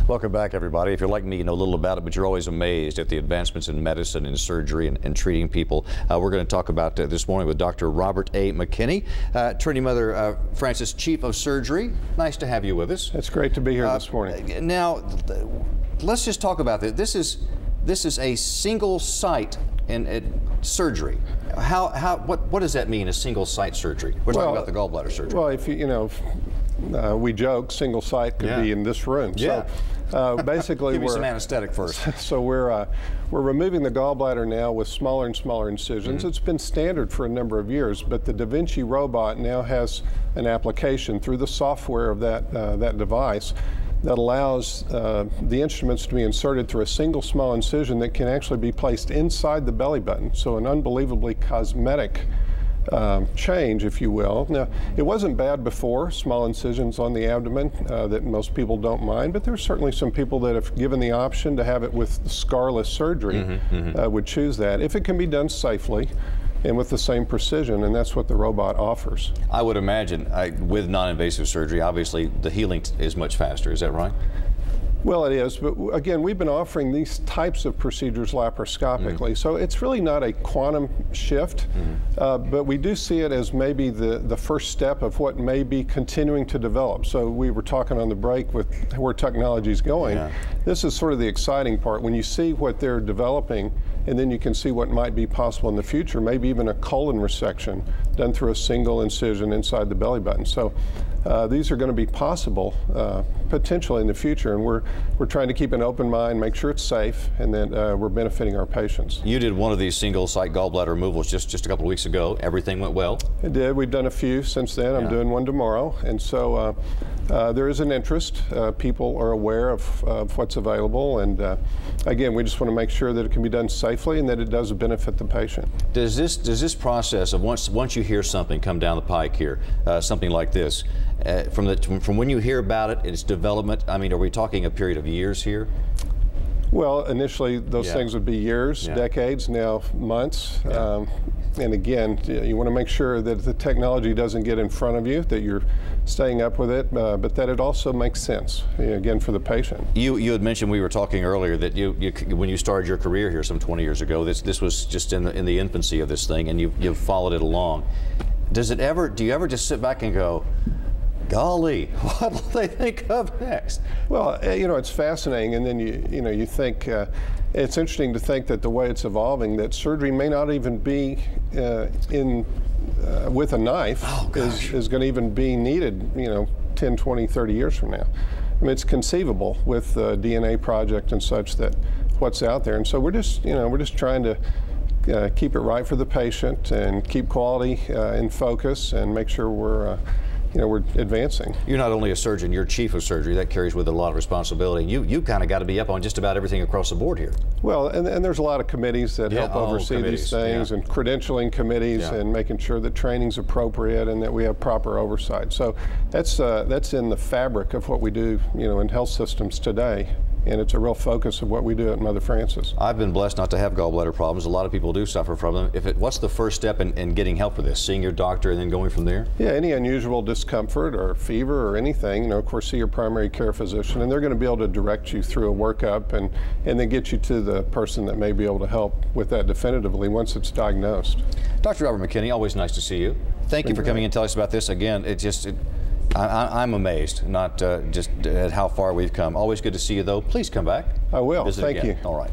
Welcome back, everybody. If you're like me, you know a little about it, but you're always amazed at the advancements in medicine and surgery and treating people. We're going to talk about this morning with Dr. Robert A. McKinney, Trinity Mother Francis Chief of Surgery. Nice to have you with us. It's great to be here this morning. Now, let's just talk about this. This is a single site in surgery. What does that mean, a single site surgery? We're talking about the gallbladder surgery. Well, if we joke, single site could be in this room. Yeah. So basically, give me some anesthetic first. So we're removing the gallbladder now with smaller and smaller incisions. It's been standard for a number of years, but the Da Vinci robot now has an application through the software of that device that allows the instruments to be inserted through a single small incision that can actually be placed inside the belly button. So an unbelievably cosmetic change, if you will. Now, it wasn't bad before, small incisions on the abdomen that most people don't mind, but there's certainly some people that, if given the option to have it with scarless surgery, would choose that, if it can be done safely and with the same precision, and that's what the robot offers. I would imagine with non-invasive surgery, obviously the healing is much faster. Is that right? Well, it is, but again, we've been offering these types of procedures laparoscopically, so it's really not a quantum shift, but we do see it as maybe the first step of what may be continuing to develop. So we were talking on the break with where technology is going. This is sort of the exciting part. When you see what they're developing, and then you can see what might be possible in the future, maybe even a colon resection done through a single incision inside the belly button. So these are going to be possible potentially in the future, and we're trying to keep an open mind, make sure it's safe, and that we're benefiting our patients. You did one of these single site gallbladder removals just a couple of weeks ago. Everything went well? It did. We've done a few since then. I'm doing one tomorrow, and so there is an interest. People are aware of what's available, and again, we just want to make sure that it can be done safely and that it does benefit the patient. Does this process of once you hear something come down the pike here, something like this, from when you hear about it, its development, I mean, are we talking a period of years here? Well, initially those things would be years, decades, now months. And again, you want to make sure that the technology doesn't get in front of you, that you're staying up with it, but that it also makes sense, again, for the patient. You had mentioned, we were talking earlier, that when you started your career here some 20 years ago, this was just in the infancy of this thing, and you've followed it along. Do you ever just sit back and go, golly, what will they think of next? Well, it's fascinating, and then you think it's interesting to think that the way it's evolving, that surgery may not even be with a knife is going to even be needed, 10, 20, 30 years from now. I mean, it's conceivable with the DNA project and such, that what's out there, and so we're just trying to keep it right for the patient and keep quality in focus and make sure we're advancing. You're not only a surgeon, you're chief of surgery. That carries with it a lot of responsibility. You kind of got to be up on just about everything across the board here. Well, and there's a lot of committees that help oversee these things, and credentialing committees, and making sure that training's appropriate and that we have proper oversight. So that's in the fabric of what we do, in health systems today. And it's a real focus of what we do at Mother Francis. I've been blessed not to have gallbladder problems. A lot of people do suffer from them. What's the first step in getting help for this? Seeing your doctor and then going from there? Yeah, any unusual discomfort or fever or anything, of course, see your primary care physician, and they're going to be able to direct you through a workup and then get you to the person that may be able to help with that definitively once it's diagnosed. Dr. Robert McKinney, always nice to see you. Thank you for coming and telling us about this. Again, I'm amazed, not just at how far we've come. Always good to see you, though. Please come back. I will. Visit Thank again. you. All right.